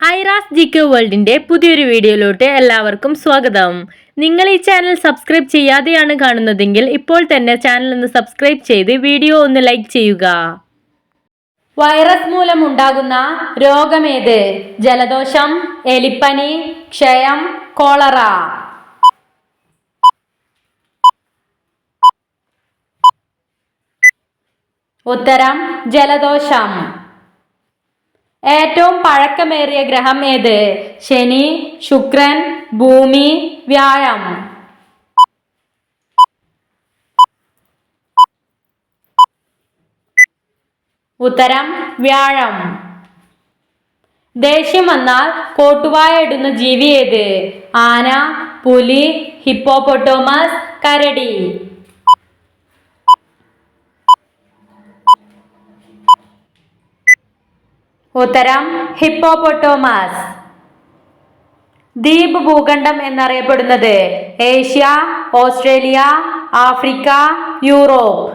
Aira's GK വേൾഡിന്റെ പുതിയൊരു വീഡിയോയിലോട്ട് എല്ലാവർക്കും സ്വാഗതം. നിങ്ങൾ ഈ ചാനൽ സബ്സ്ക്രൈബ് ചെയ്യാതെയാണ് കാണുന്നതെങ്കിൽ ഇപ്പോൾ തന്നെ ചാനൽ ഒന്ന് സബ്സ്ക്രൈബ് ചെയ്ത് വീഡിയോ ഒന്ന് ലൈക്ക് ചെയ്യുക. വൈറസ് മൂലമുണ്ടാകുന്ന രോഗമേത്? ജലദോഷം, എലിപ്പനി, ക്ഷയം, കോളറ. ഉത്തരം ജലദോഷം. ഏറ്റവും പഴക്കമേറിയ ഗ്രഹം ഏത്? ശനി, ശുക്രൻ, ഭൂമി, വ്യാഴം. ഉത്തരം വ്യാഴം. ദേഷ്യം വന്നാൽ കോട്ടുവായ ഇടുന്ന ജീവി ഏത്? ആന, പുലി, ഹിപ്പോപ്പൊട്ടോമസ്, കരടി. ഉത്തരം ഹിപ്പോപ്പൊട്ടോമസ്. ദ്വീപ് ഭൂഖണ്ഡം എന്നറിയപ്പെടുന്നത്? Asia, Australia, Africa, Europe.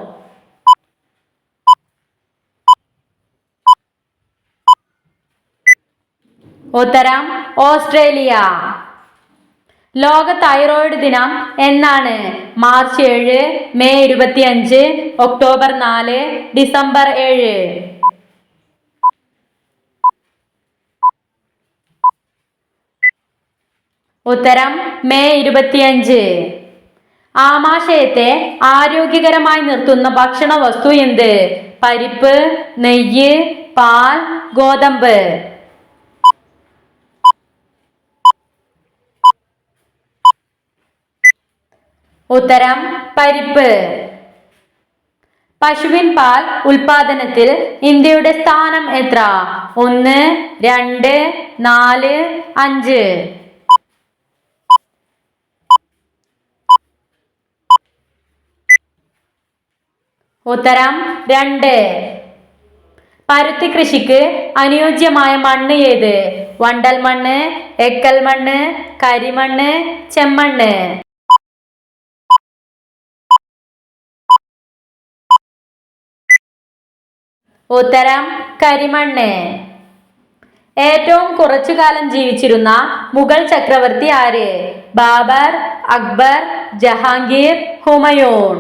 ഉത്തരം ഓസ്ട്രേലിയ. ലോക തൈറോയിഡ് ദിനം എന്നാണ്? March 7, May 25, October 4, December 7. ഉത്തരം മെയ് 25. ആമാശയത്തെ ആരോഗ്യകരമായി നിർത്തുന്ന ഭക്ഷണ വസ്തു എന്ത്? പരിപ്പ്, നെയ്യ്, പാൽ, ഗോതമ്പ്. ഉത്തരം പരിപ്പ്. പശുവിൻ പാൽ ഉൽപാദനത്തിൽ ഇന്ത്യയുടെ സ്ഥാനം എത്ര? 1, 2, 4, 5. ഉത്തരം 2. പരുത്തി കൃഷിക്ക് അനുയോജ്യമായ മണ്ണ് ഏത്? വണ്ടൽ മണ്ണ്, എക്കൽ മണ്ണ്, കരിമണ്ണ്, ചെമ്മണ്ണ്. ഉത്തരം കരിമണ്ണ്. ഏറ്റവും കുറച്ചു കാലം ജീവിച്ചിരുന്ന മുഗൾ ചക്രവർത്തി ആര്? ബാബർ, അക്ബർ, ജഹാംഗീർ, ഹുമയൂൺ.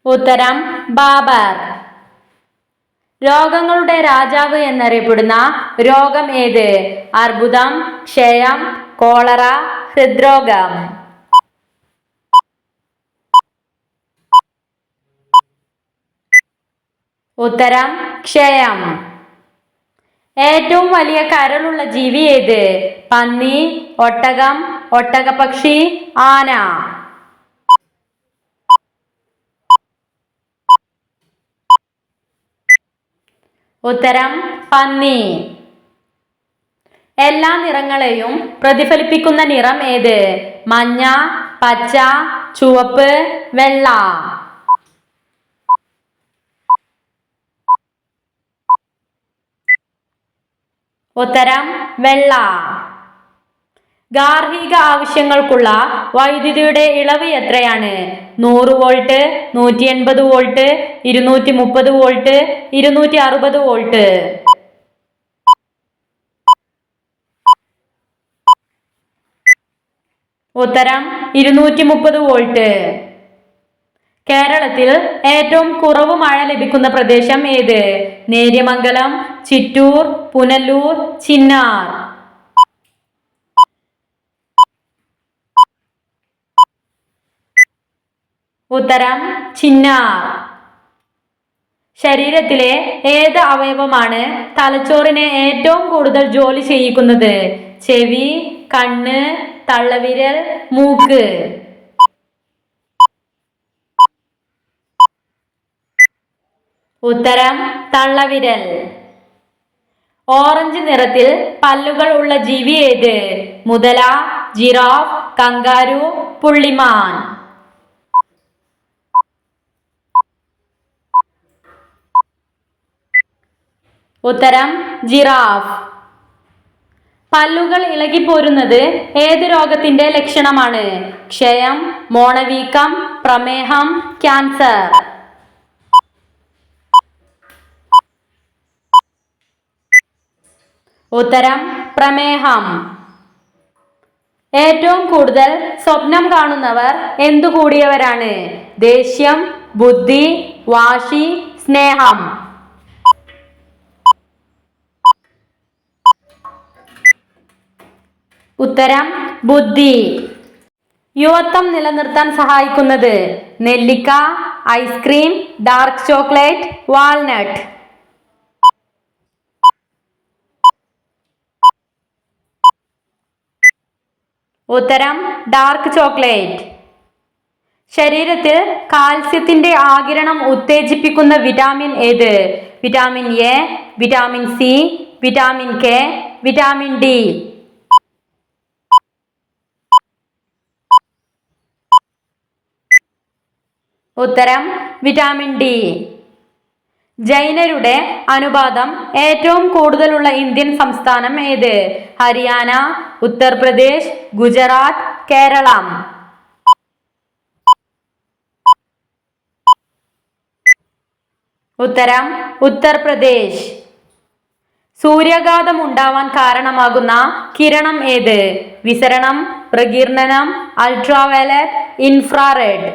ഉത്തരം ബാബർ. രോഗങ്ങളുടെ രാജാവ് എന്നറിയപ്പെടുന്ന രോഗം ഏത്? അർബുദം, ക്ഷയം, കോളറ, ഹൃദ്രോഗം. ഉത്തരം ക്ഷയം. ഏറ്റവും വലിയ കരളുള്ള ജീവി ഏത്? പന്നി, ഒട്ടകം, ഒട്ടകപ്പക്ഷി, ആന. ഉത്തരം പന്നി. എല്ലാ നിറങ്ങളെയും പ്രതിഫലിപ്പിക്കുന്ന നിറം ഏത്? മഞ്ഞ, പച്ച, ചുവപ്പ്, വെള്ള. ഉത്തരം വെള്ള. ഗാർഹിക ആവശ്യങ്ങൾക്കുള്ള വൈദ്യുതിയുടെ ഇളവ് എത്രയാണ്? 100 വോൾട്ട്, 180 വോൾട്ട്, 230 വോൾട്ട്, 260 വോൾട്ട്. ഉത്തരം 230 വോൾട്ട്. കേരളത്തിൽ ഏറ്റവും കുറവ് മഴ ലഭിക്കുന്ന പ്രദേശം ഏത്? നേര്യമംഗലം, ചിറ്റൂർ, പുനലൂർ, ചിന്നാർ. ഉത്തരം ചിന്നാർ. ശരീരത്തിലെ ഏത് അവയവമാണ് തലച്ചോറിനെ ഏറ്റവും കൂടുതൽ ജോലി ചെയ്യിക്കുന്നത്? ചെവി, കണ്ണ്, തള്ളവിരൽ, മൂക്ക്. ഉത്തരം തള്ളവിരൽ. ഓറഞ്ച് നിറത്തിൽ പല്ലുകൾ ഉള്ള ജീവി ഏത്? മുതല, ജിറാഫ്, കങ്കാരു, പുള്ളിമാൻ. ഉത്തരം ജിറാഫ്. പല്ലുകൾ ഇളകിപ്പോരുന്നത് ഏത് രോഗത്തിന്റെ ലക്ഷണമാണ്? ക്ഷയം, മോണവീക്കം, പ്രമേഹം, ക്യാൻസർ. ഉത്തരം പ്രമേഹം. ഏറ്റവും കൂടുതൽ സ്വപ്നം കാണുന്നവർ എന്തു കൂടിയവരാണ്? ദേഷ്യം, ബുദ്ധി, വാശി, സ്നേഹം. ഉത്തരം ബുദ്ധി. യുവത്വം നിലനിർത്താൻ സഹായിക്കുന്നത്? നെല്ലിക്ക, ഐസ്ക്രീം, ഡാർക്ക് ചോക്ലേറ്റ്, വാൾനട്ട്. ഉത്തരം ഡാർക്ക് ചോക്ലേറ്റ്. ശരീരത്തിൽ കാൽസ്യത്തിന്റെ ആഗിരണം ഉത്തേജിപ്പിക്കുന്ന വിറ്റാമിൻ ഏത്? Vitamin A, vitamin C, vitamin K, vitamin D. ഉത്തരം വിറ്റാമിൻ ഡി. ജൈനരുടെ അനുപാതം ഏറ്റവും കൂടുതലുള്ള ഇന്ത്യൻ സംസ്ഥാനം ഏത്? ഹരിയാന, ഉത്തർപ്രദേശ്, ഗുജറാത്ത്, കേരളം. ഉത്തരം ഉത്തർപ്രദേശ്. സൂര്യാഘാതം ഉണ്ടാവാൻ കാരണമാകുന്ന കിരണം ഏത്? വിസരണം, പ്രകീർണനം, അൾട്രാവയലറ്റ്, ഇൻഫ്രാറെഡ്.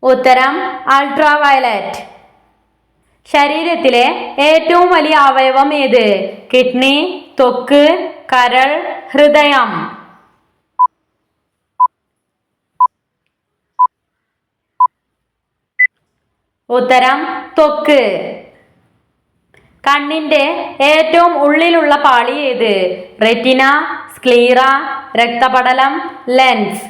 ഉത്തരം അൾട്രാവയലറ്റ്. ശരീരത്തിലെ ഏറ്റവും വലിയ അവയവം ഏത്? കിഡ്നി, ത്വക്ക്, കരൾ, ഹൃദയം. ഉത്തരം ത്വക്ക്. കണ്ണിന്റെ ഏറ്റവും ഉള്ളിലുള്ള പാളി ഏത്? റെറ്റിന, സ്ക്ലീറ, രക്തപടലം, ലെൻസ്.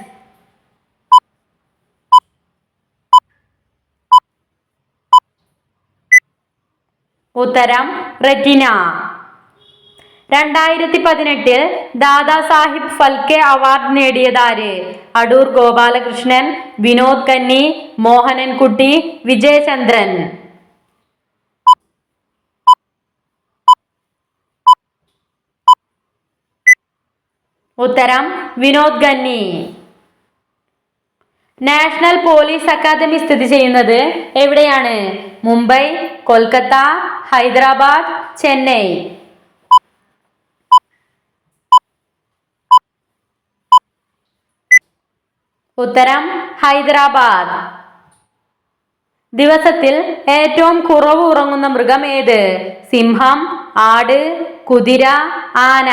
ഉത്തരം റെറ്റിന. 2018 ദാദാസാഹിബ് ഫാൽക്കെ അവാർഡ് നേടിയതാര്? അടൂർ ഗോപാലകൃഷ്ണൻ, വിനോദ് ഖന്നി, മോഹനൻകുട്ടി, വിജയചന്ദ്രൻ. ഉത്തരം Vinod Khanna. National police academy സ്ഥിതി ചെയ്യുന്നത് എവിടെയാണ്? മുംബൈ, കൊൽക്കത്ത, ഹൈദരാബാദ്, ചെന്നൈ. ഉത്തരം ഹൈദരാബാദ്. ദിവസത്തിൽ ഏറ്റവും കുറവ് ഉറങ്ങുന്ന മൃഗം ഏത്? സിംഹം, ആട്, കുതിര, ആന.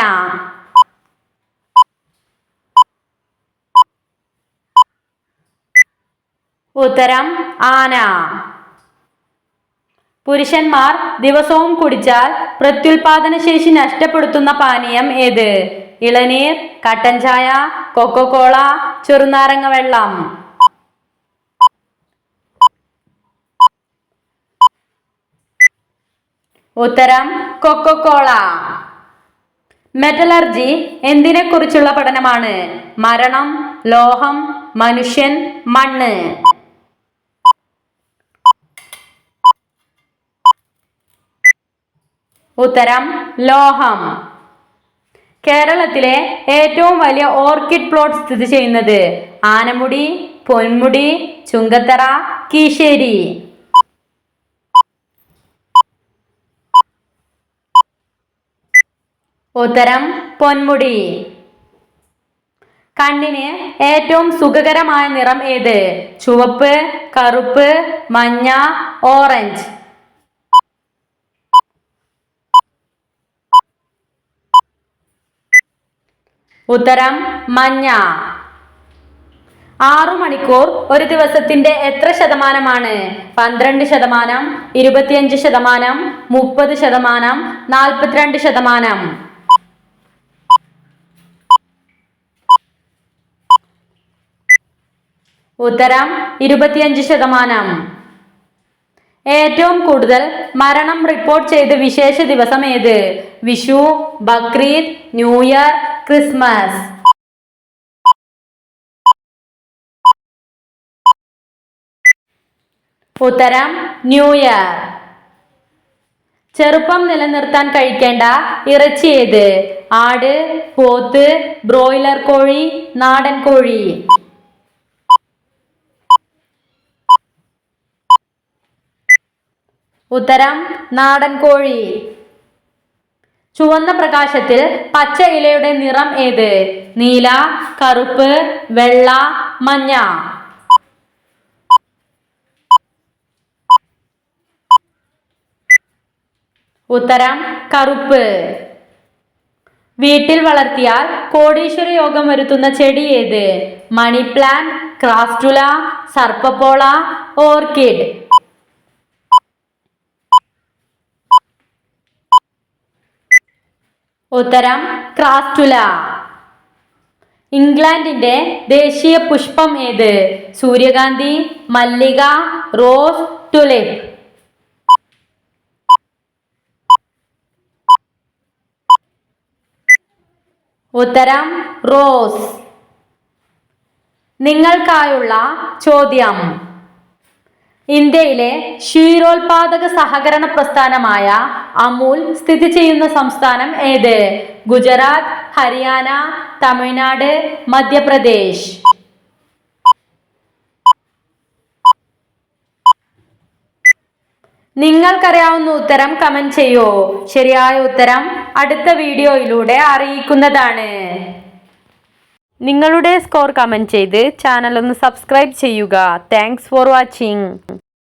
ഉത്തരം ആന. പുരുഷന്മാർ ദിവസവും കുടിച്ചാൽ പ്രത്യുൽപാദന ശേഷി നഷ്ടപ്പെടുത്തുന്ന പാനീയം ഏത്? ഇളനീർ, കട്ടൻ ചായ, കൊക്കോകോള, ചെറുനാരങ്ങ വെള്ളം. ഉത്തരം കൊക്കോകോള. മെറ്റലർജി എന്തിനെ കുറിച്ചുള്ള പഠനമാണ്? മരണം, ലോഹം, മനുഷ്യൻ, മണ്ണ്. ഉത്തരം ലോഹം. കേരളത്തിലെ ഏറ്റവും വലിയ ഓർക്കിഡ് പ്ലോട്ട് സ്ഥിതി ചെയ്യുന്നത്? ആനമുടി, പൊന്മുടി, ചുങ്കത്തറ, കീശേരി. ഉത്തരം പൊന്മുടി. കണ്ണിന് ഏറ്റവും സുഖകരമായ നിറം ഏത്? ചുവപ്പ്, കറുപ്പ്, മഞ്ഞ, ഓറഞ്ച്. ഉത്തരം മഞ്ഞ. 6 മണിക്കൂർ ഒരു ദിവസത്തിന്റെ എത്ര ശതമാനമാണ്? 12%, 25%, 30%, 42%. ഉത്തരം 25%. ഏറ്റവും കൂടുതൽ മരണം റിപ്പോർട്ട് ചെയ്ത വിശേഷ ദിവസം ഏത്? Vishu, Bakrid, new year, Christmas. ഉത്തരം ന്യൂ ഇയർ. ചെറുപ്പം നിലനിർത്താൻ കഴിക്കേണ്ട ഇറച്ചി ഏത്? ആട്, പോത്ത്, ബ്രോയിലർ കോഴി, നാടൻ കോഴി. ഉത്തരം നാടൻ കോഴി. ചുവന്ന പ്രകാശത്തിൽ പച്ച ഇലയുടെ നിറം ഏത്? നീല, കറുപ്പ്, വെള്ള, മഞ്ഞ. ഉത്തരം കറുപ്പ്. വീട്ടിൽ വളർത്തിയാൽ കോടീശ്വര യോഗം വരുത്തുന്ന ചെടി ഏത്? മണി പ്ലാന്റ്, ക്രാസ്റ്റുല, സർപ്പപ്പോള, ഓർക്കിഡ്. ഉത്തരം ക്രാസ്റ്റുല. ഇംഗ്ലണ്ടിന്റെ ദേശീയ പുഷ്പം ഏത്? സൂര്യകാന്തി, മല്ലിക, റോസ്, ടുലിപ്പ്. ഉത്തരം റോസ്. നിങ്ങൾക്കായുള്ള ചോദ്യം: ഇന്ത്യയിലെ ക്ഷീരോത്പാദക സഹകരണ പ്രസ്ഥാനമായ അമൂൽ സ്ഥിതി ചെയ്യുന്ന സംസ്ഥാനം ഏത്? ഗുജറാത്ത്, ഹരിയാന, തമിഴ്നാട്, മധ്യപ്രദേശ്. നിങ്ങൾക്കറിയാവുന്ന ഉത്തരം കമന്റ് ചെയ്യൂ. ശരിയായ ഉത്തരം അടുത്ത വീഡിയോയിലൂടെ അറിയിക്കുന്നതാണ്. നിങ്ങളുടെ സ്കോർ കമന്റ് ചെയ്ത് ചാനൽ ഒന്ന് സബ്സ്ക്രൈബ് ചെയ്യുക. Thanks for watching.